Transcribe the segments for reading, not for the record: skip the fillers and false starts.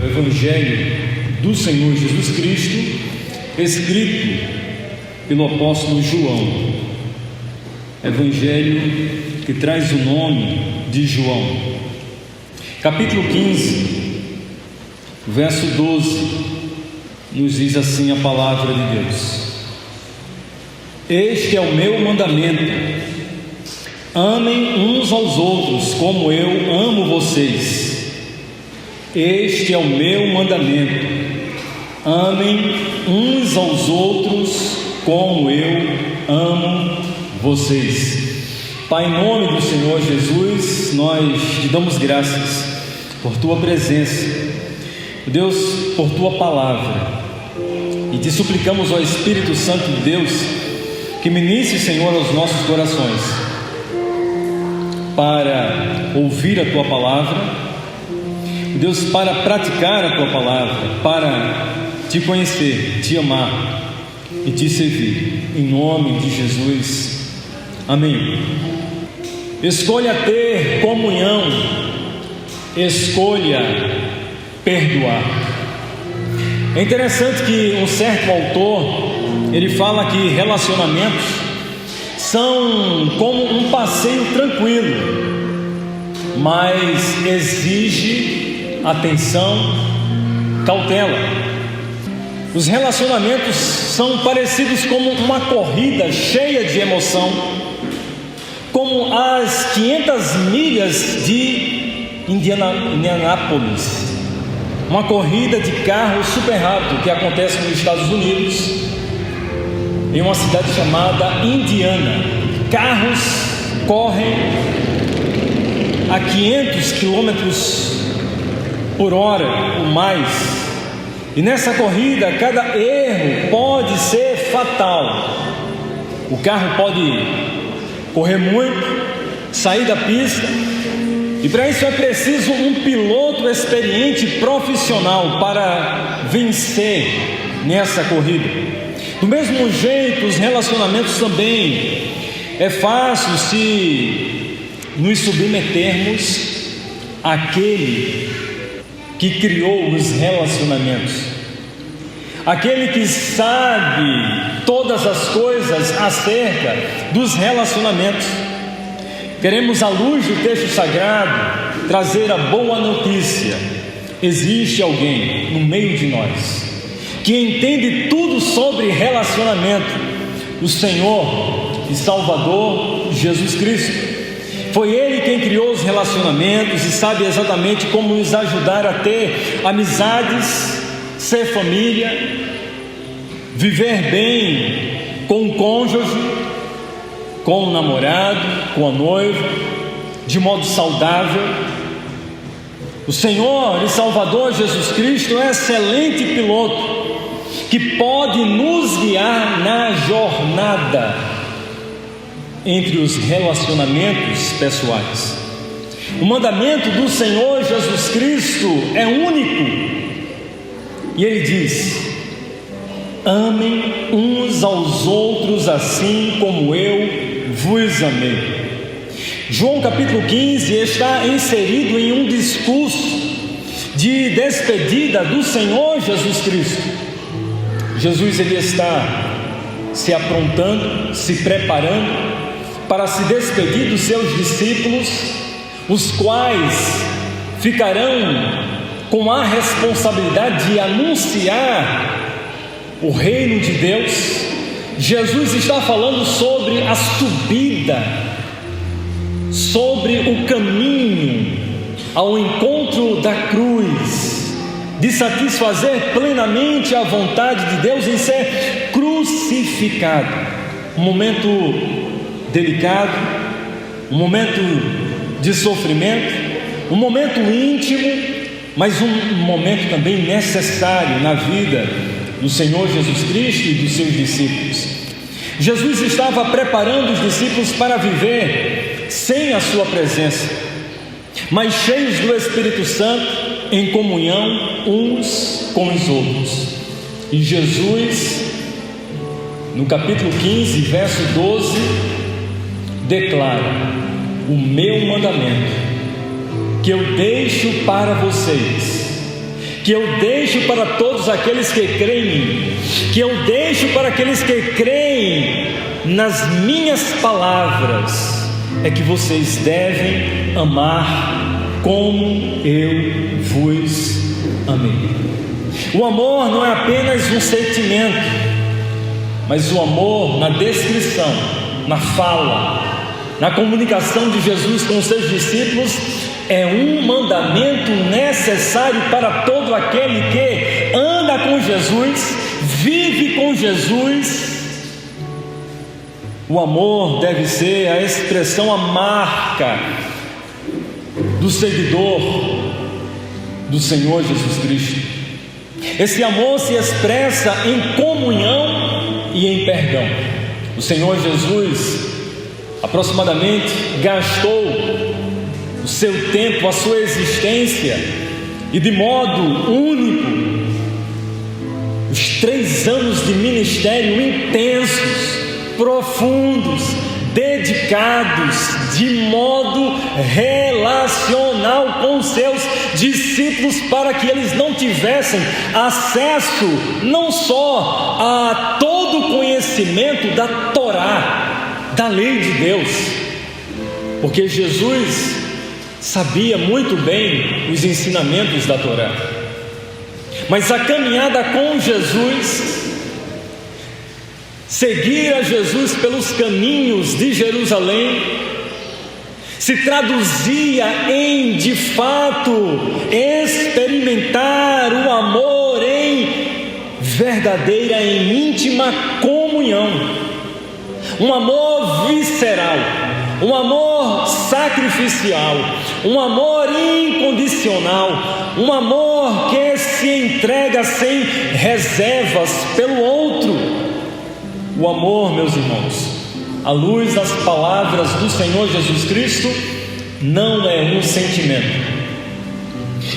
o Evangelho do Senhor Jesus Cristo, escrito pelo apóstolo João. Evangelho que traz o nome de João. Capítulo 15, verso 12, nos diz assim a palavra de Deus: Este é o meu mandamento: amem uns aos outros como eu amo vocês. Este é o meu mandamento: amem uns aos outros como eu amo vocês. Pai, em nome do Senhor Jesus, nós te damos graças por tua presença, Deus, por tua palavra, e te suplicamos, ó Espírito Santo de Deus, que ministre, Senhor, aos nossos corações, para ouvir a tua palavra, Deus, para praticar a tua palavra, para te conhecer, te amar e te servir, em nome de Jesus, amém. Escolha ter comunhão, escolha perdoar. É interessante que um certo autor, ele fala que relacionamentos são como um passeio tranquilo, mas exige atenção, cautela. Os relacionamentos são parecidos como uma corrida cheia de emoção, como as 500 milhas de Indianápolis, uma corrida de carro super rápido que acontece nos Estados Unidos, em uma cidade chamada Indiana. Carros correm a 500 quilômetros por hora ou mais, e nessa corrida cada erro pode ser fatal. O carro pode correr muito, sair da pista, e para isso é preciso um piloto experiente e profissional para vencer nessa corrida. Do mesmo jeito, os relacionamentos também é fácil se nos submetermos àquele que criou os relacionamentos, aquele que sabe todas as coisas acerca dos relacionamentos. Queremos, à luz do texto sagrado, trazer a boa notícia: existe alguém no meio de nós que entende tudo sobre relacionamento, o Senhor e Salvador Jesus Cristo. Foi Ele quem criou os relacionamentos e sabe exatamente como nos ajudar a ter amizades, ser família, viver bem com o cônjuge, com o namorado, com a noiva, de modo saudável. O Senhor e Salvador Jesus Cristo é um excelente piloto que pode nos guiar na jornada entre os relacionamentos pessoais. O mandamento do Senhor Jesus Cristo é único, e Ele diz: amem uns aos outros assim como eu vos amei. João capítulo 15 está inserido em um discurso de despedida do Senhor Jesus Cristo. Jesus, ele está se aprontando, se preparando para se despedir dos seus discípulos, os quais ficarão com a responsabilidade de anunciar o reino de Deus. Jesus está falando sobre a subida, sobre o caminho ao encontro da cruz, de satisfazer plenamente a vontade de Deus em ser crucificado. Um momento delicado, um momento de sofrimento, um momento íntimo, mas um momento também necessário na vida do Senhor Jesus Cristo e dos seus discípulos. Jesus estava preparando os discípulos para viver sem a sua presença, mas cheios do Espírito Santo, em comunhão uns com os outros. E Jesus, no capítulo 15, verso 12, declara: o meu mandamento que eu deixo para vocês, que eu deixo para todos aqueles que creem em mim, que eu deixo para aqueles que creem nas minhas palavras, é que vocês devem amar como eu vos amei. O amor não é apenas um sentimento, mas o amor na descrição, na fala, na comunicação de Jesus com os seus discípulos, é um mandamento necessário para todo aquele que anda com Jesus, vive com Jesus. O amor deve ser a expressão, a marca do seguidor do Senhor Jesus Cristo. Esse amor se expressa em comunhão e em perdão. O Senhor Jesus aproximadamente gastou o seu tempo, a sua existência, e de modo único, os 3 anos de ministério intensos, profundos, dedicados, de modo relacional com seus discípulos, para que eles não tivessem acesso não só a todo o conhecimento da Torá, da lei de Deus, porque Jesus sabia muito bem os ensinamentos da Torá, mas a caminhada com Jesus, seguir a Jesus pelos caminhos de Jerusalém, se traduzia em, de fato, experimentar o amor em verdadeira e íntima comunhão, um amor visceral, um amor sacrificial, um amor incondicional, um amor que se entrega sem reservas pelo outro. O amor, meus irmãos, à luz das palavras do Senhor Jesus Cristo, não é um sentimento.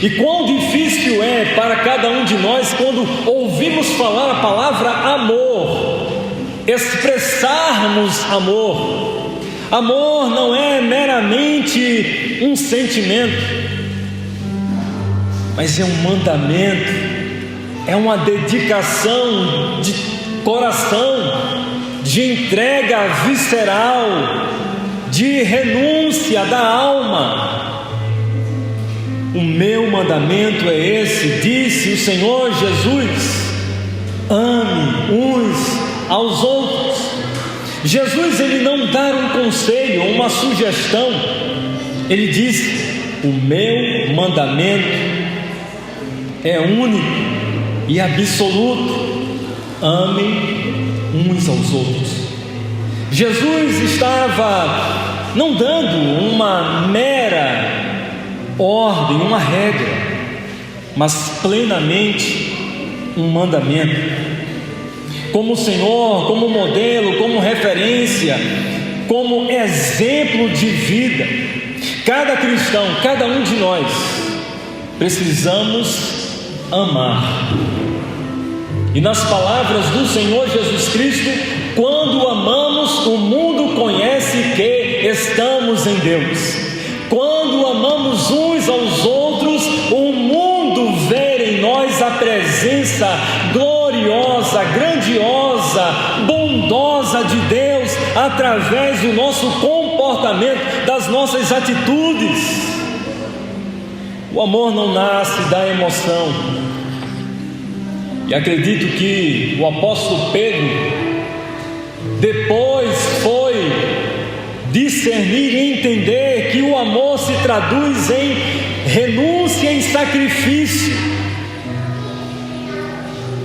E quão difícil é para cada um de nós, quando ouvimos falar a palavra amor, expressarmos amor. Amor não é meramente um sentimento, mas é um mandamento, é uma dedicação de coração, de entrega visceral, de renúncia da alma. O meu mandamento é esse, disse o Senhor Jesus: ame uns aos outros. Jesus, ele não dá um conselho, uma sugestão, ele diz: o meu mandamento é único e absoluto, amem uns aos outros. Jesus estava não dando uma mera ordem, uma regra, mas plenamente um mandamento. Como Senhor, como modelo, como referência, como exemplo de vida, cada cristão, cada um de nós, precisamos amar. E nas palavras do Senhor Jesus Cristo, quando amamos, o mundo conhece que estamos em Deus. Quando amamos uns aos outros, o mundo vê em nós a presença gloriosa, grandiosa, bondosa de Deus, através do nosso comportamento, das nossas atitudes. O amor não nasce da emoção. E acredito que o apóstolo Pedro depois foi discernir e entender que o amor se traduz em renúncia e sacrifício.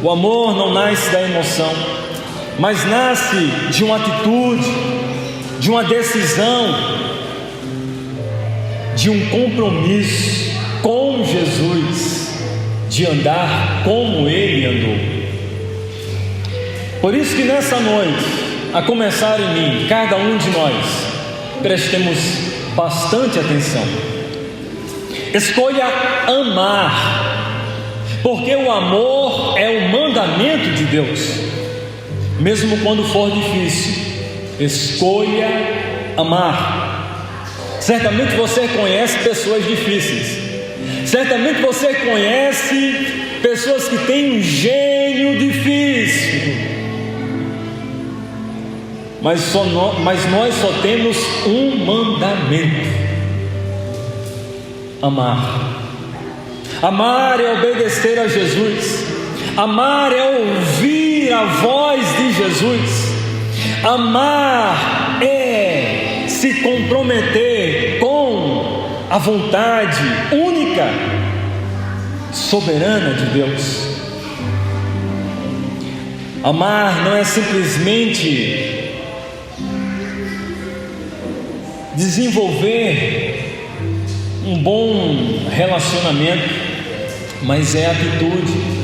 O amor não nasce da emoção, mas nasce de uma atitude, de uma decisão, de um compromisso com Jesus, de andar como Ele andou. Por isso que nessa noite, a começar em mim, cada um de nós, prestemos bastante atenção. Escolha amar, porque o amor é o mandamento de Deus. Mesmo quando for difícil, escolha amar. Certamente você conhece pessoas difíceis. Certamente você conhece pessoas que têm um gênio difícil, mas nós só temos um mandamento: amar. Amar é obedecer a Jesus. Amar é ouvir a voz de Jesus. Amar é se comprometer com a vontade única, soberana de Deus. Amar não é simplesmente desenvolver um bom relacionamento, mas é atitude.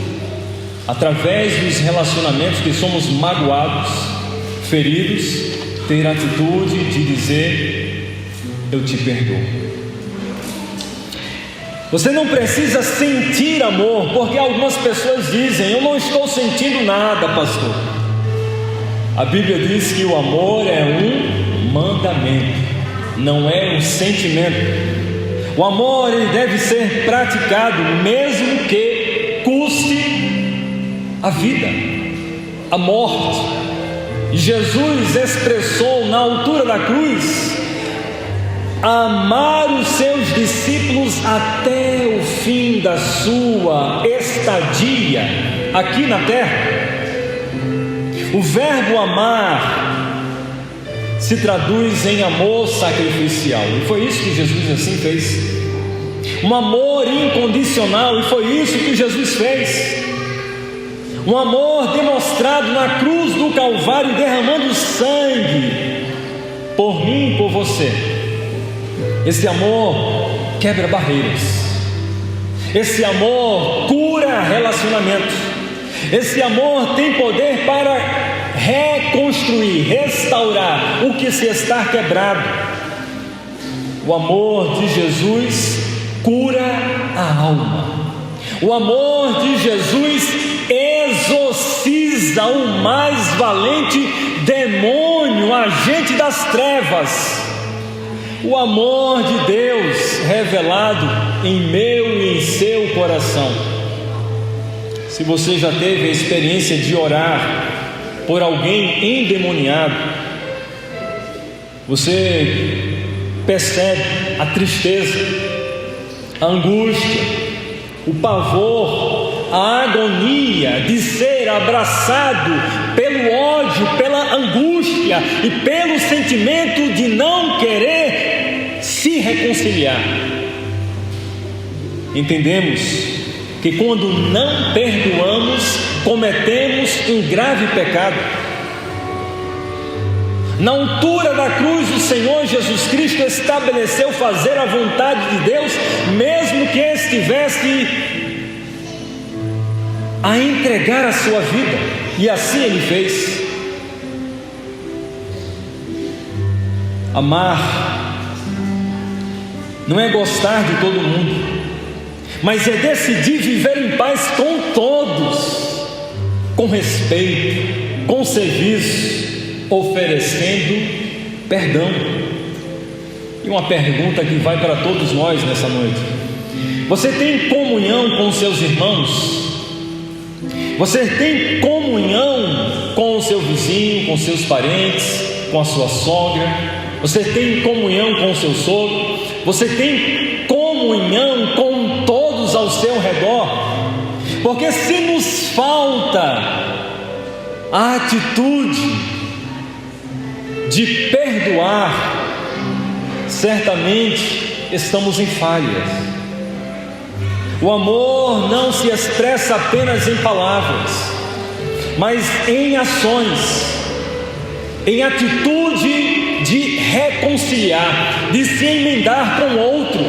Através dos relacionamentos que somos magoados, feridos, ter a atitude de dizer: eu te perdoo. Você não precisa sentir amor, porque algumas pessoas dizem: eu não estou sentindo nada, pastor. A Bíblia diz que o amor é um mandamento, não é um sentimento. O amor, ele deve ser praticado, mesmo que custe a vida, a morte. E Jesus expressou na altura da cruz: amar os seus discípulos até o fim da sua estadia aqui na terra. O verbo amar se traduz em amor sacrificial, e foi isso que Jesus assim fez. Um amor incondicional, e foi isso que Jesus fez. Um amor demonstrado na cruz do Calvário, derramando sangue por mim e por você. Esse amor quebra barreiras. Esse amor cura relacionamentos. Esse amor tem poder para reconstruir, restaurar o que se está quebrado. O amor de Jesus cura a alma. O amor de Jesus exorciza o mais valente demônio, agente das trevas. O amor de Deus revelado em meu e em seu coração. Se você já teve a experiência de orar por alguém endemoniado, você percebe a tristeza, a angústia, o pavor, a agonia de ser abraçado pelo ódio, pela angústia e pelo sentimento de não querer se reconciliar. Entendemos que quando não perdoamos, cometemos um grave pecado. Na altura da cruz, o Senhor Jesus Cristo estabeleceu fazer a vontade de Deus, mesmo que estivesse a entregar a sua vida, e assim Ele fez. Amar não é gostar de todo mundo, mas é decidir viver em paz com todos, com respeito, com serviço, oferecendo perdão. E uma pergunta que vai para todos nós nessa noite: você tem comunhão com seus irmãos? Você tem comunhão com o seu vizinho, com seus parentes, com a sua sogra? Você tem comunhão com o seu sogro? Você tem comunhão com todos ao seu redor? Porque se nos falta a atitude de perdoar, certamente estamos em falhas. O amor não se expressa apenas em palavras, mas em ações, em atitude de reconciliar, de se emendar com o outro,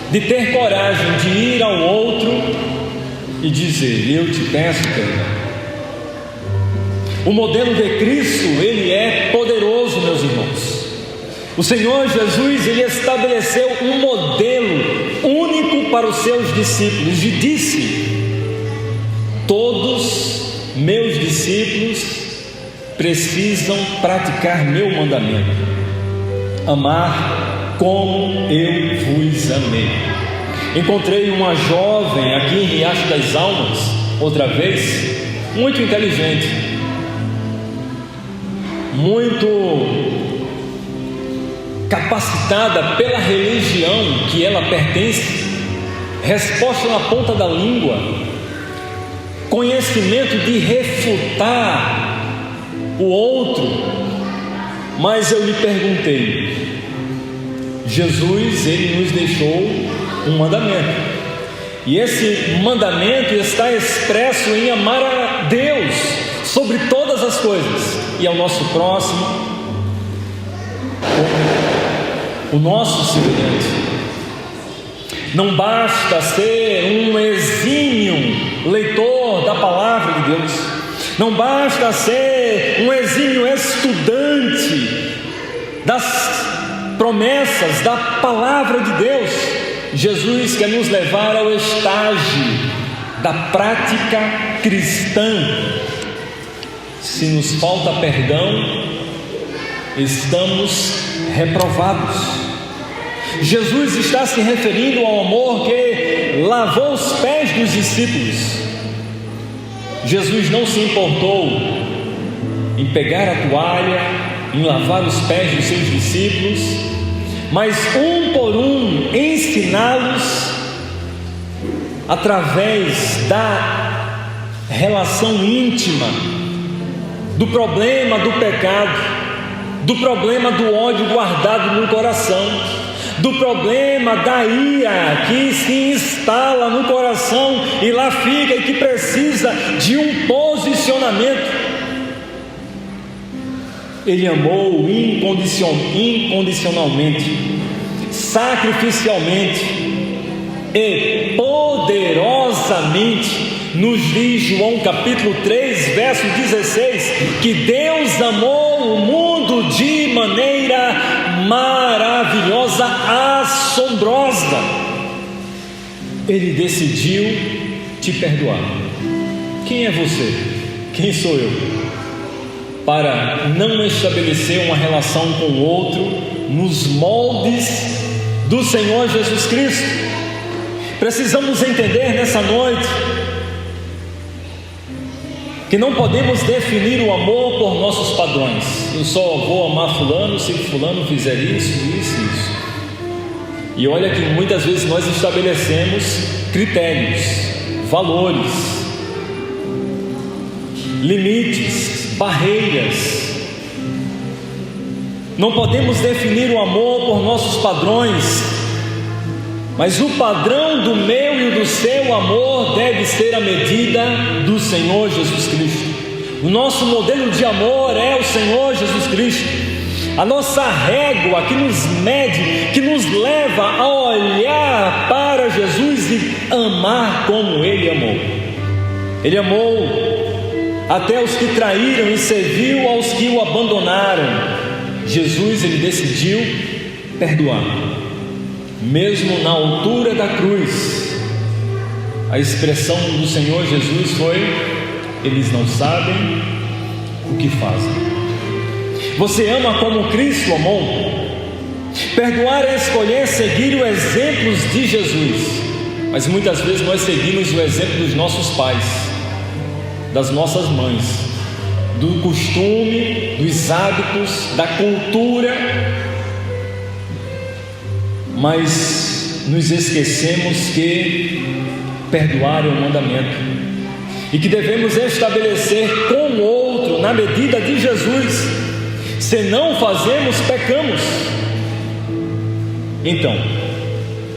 de ter coragem de ir ao outro e dizer: eu te peço perdão. O modelo de Cristo, ele é poderoso, meus irmãos. O Senhor Jesus, ele estabeleceu um modelo único para os seus discípulos e disse: todos meus discípulos precisam praticar meu mandamento, amar como eu vos amei. Encontrei uma jovem aqui em Riacho das Almas, outra vez, muito inteligente, muito capacitada pela religião que ela pertence, resposta na ponta da língua, conhecimento de refutar o outro. Mas eu lhe perguntei: Jesus, ele nos deixou um mandamento, e esse mandamento está expresso em amar a Deus sobre todas as coisas e ao nosso próximo como o nosso semelhante. Não basta ser um exímio leitor da palavra de Deus, não basta ser um exímio estudante das promessas da palavra de Deus. Jesus quer nos levar ao estágio da prática cristã. Se nos falta perdão, estamos reprovados. Jesus está se referindo ao amor que lavou os pés dos discípulos. Jesus não se importou em pegar a toalha, em lavar os pés dos seus discípulos, mas um por um ensiná-los através da relação íntima, do problema do pecado, do problema do ódio guardado no coração, do problema da ira que se instala no coração e lá fica e que precisa de um posicionamento. Ele amou incondicionalmente, sacrificialmente e poderosamente. Nos diz João capítulo 3, verso 16, que Deus amou o mundo de maneira maravilhosa, assombrosa. Ele decidiu te perdoar. Quem é você? Quem sou eu? Para não estabelecer uma relação com o outro nos moldes do Senhor Jesus Cristo. Precisamos entender nessa noite que não podemos definir o amor por nossos padrões. Eu só vou amar fulano se fulano fizer isso. E olha que muitas vezes nós estabelecemos critérios, valores, limites, barreiras. Não podemos definir o amor por nossos padrões, mas o padrão do meu e do seu amor deve ser a medida do Senhor Jesus Cristo. O nosso modelo de amor é o Senhor Jesus Cristo. A nossa régua que nos mede, que nos leva a olhar para Jesus e amar como Ele amou. Ele amou até os que traíram e serviu aos que o abandonaram. Jesus, ele decidiu perdoar, mesmo na altura da cruz. A expressão do Senhor Jesus foi: eles não sabem o que fazem. Você ama como Cristo amou? Perdoar é escolher seguir os exemplos de Jesus, mas muitas vezes nós seguimos o exemplo dos nossos pais, das nossas mães, do costume, dos hábitos, da cultura, mas nos esquecemos que perdoar é um mandamento e que devemos estabelecer com o outro na medida de Jesus. Se não fazemos, pecamos. Então,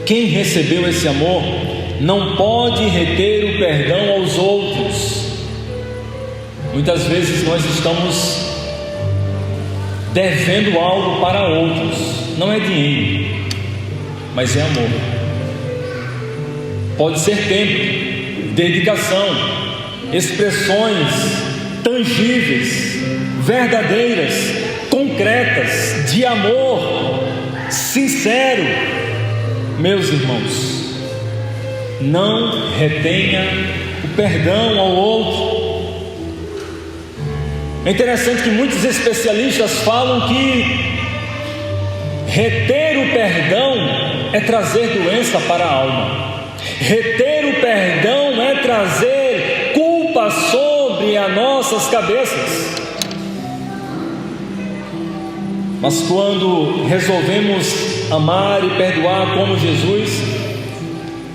quem recebeu esse amor não pode reter o perdão aos outros. Muitas vezes nós estamos devendo algo para outros. Não é dinheiro, mas é amor. Pode ser tempo, dedicação, expressões tangíveis, verdadeiras, concretas, de amor sincero. Meus irmãos, não retenha o perdão ao outro. É interessante que muitos especialistas falam que reter o perdão é trazer doença para a alma. Reter o perdão é trazer culpa sobre as nossas cabeças. Mas quando resolvemos amar e perdoar como Jesus,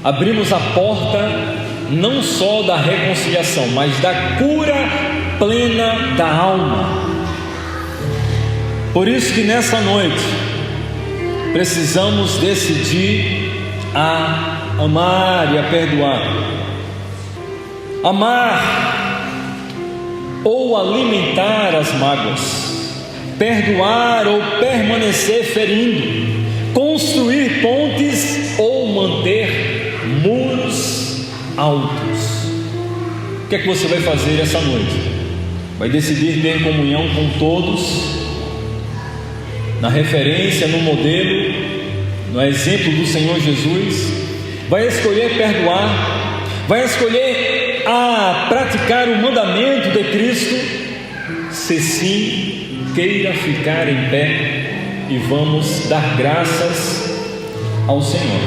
abrimos a porta não só da reconciliação, mas da cura plena da alma. Por isso que nessa noite precisamos decidir a amar e a perdoar. Amar ou alimentar as mágoas, perdoar ou permanecer ferindo, construir pontes ou manter muros altos. O que é que você vai fazer essa noite? Vai decidir ter comunhão com todos, na referência, no modelo, no exemplo do Senhor Jesus? Vai escolher perdoar? Vai escolher praticar o mandamento de Cristo? Se sim, queira ficar em pé e vamos dar graças ao Senhor,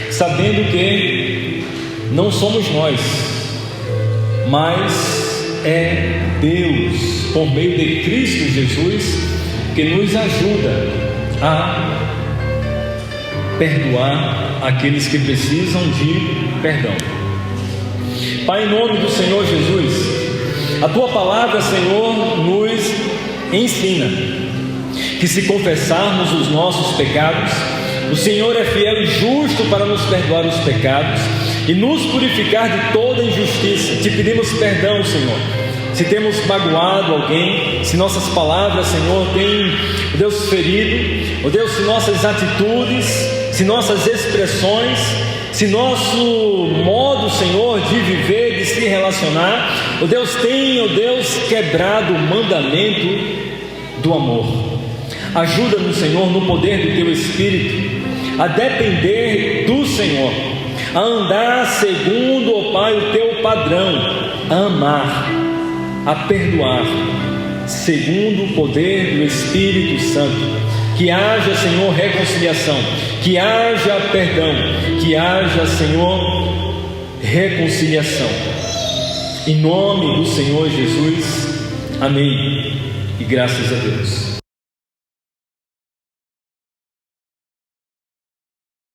sabendo que não somos nós, mas é Deus, por meio de Cristo Jesus, que nos ajuda a perdoar aqueles que precisam de perdão. Pai, em nome do Senhor Jesus, a Tua palavra, Senhor, nos ensina que se confessarmos os nossos pecados, o Senhor é fiel e justo para nos perdoar os pecados e nos purificar de toda injustiça. Te pedimos perdão, Senhor, se temos magoado alguém, se nossas palavras, Senhor, têm, Deus, ferido, Deus, se nossas atitudes, se nossas expressões, se nosso modo, Senhor, de viver, de se relacionar, Deus, tem, Deus, quebrado o mandamento do amor. Ajuda-nos, Senhor, no poder do Teu Espírito, a depender do Senhor, a andar segundo, ó Pai, o Teu padrão, a amar, a perdoar, segundo o poder do Espírito Santo. Que haja, Senhor, reconciliação, que haja perdão, que haja, Senhor, reconciliação. Em nome do Senhor Jesus, amém. E graças a Deus.